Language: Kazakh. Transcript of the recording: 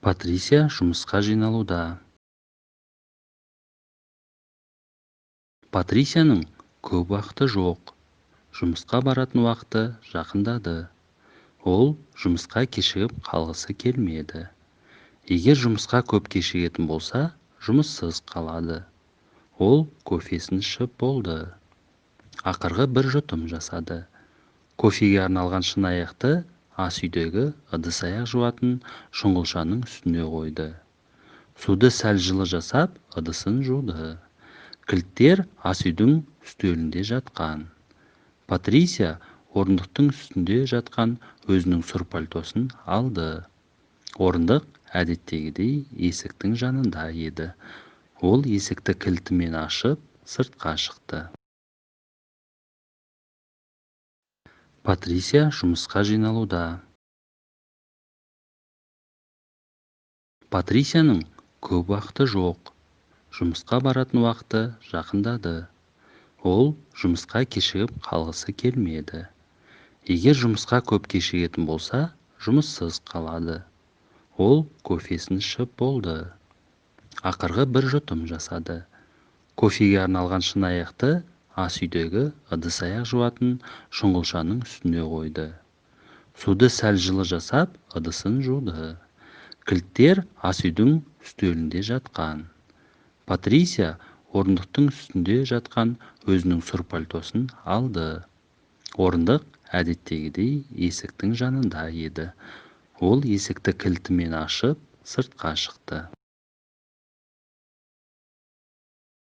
Патрисия жұмысқа жиналуда. Патрисияның көп уақыты жоқ. Жұмысқа баратын уақыты жақындады. Ол жұмысқа кешігіп қалғысы келмеді. Егер жұмысқа көп кешігетін болса, жұмыссыз қалады. Ол кофесін ішіп болды. Ақырғы бір жұтым жасады. Кофеге арналған шынаяқты ас үйдегі ыдыс-аяқ жуатын шұңғылшаның үстіне қойды. Суды сәл жылы жасап, ыдысын жуды. Кілттер ас үйдің үстелінде жатқан. Патрисия орындықтың үстінде жатқан өзінің сұр пальтосын алды. Орындық әдеттегідей есіктің жанында еді. Ол есікті кілтімен ашып, сыртқа шықты. Патрисия жұмысқа жиналуда. Патрисияның көп уақыты жоқ. Жұмысқа баратын уақыты жақындады. Ол жұмысқа кешігіп қалғысы келмеді. Егер жұмысқа көп кешігетін болса, жұмыссыз қалады. Ол кофесін ішіп болды. Ақырғы бір жұтым жасады. Кофеге арналған шынаяқты ас үйдегі ыдыс-аяқ жуатын шұңғылшаның үстіне қойды. Суды сәл жылы жасап, ыдысын жуды. Кілттер ас үйдің үстелінде жатқан. Патрисия орындықтың үстінде жатқан өзінің сұр пальтосын алды. Орындық әдеттегідей есіктің жанында еді. Ол есікті кілтімен ашып, сыртқа шықты.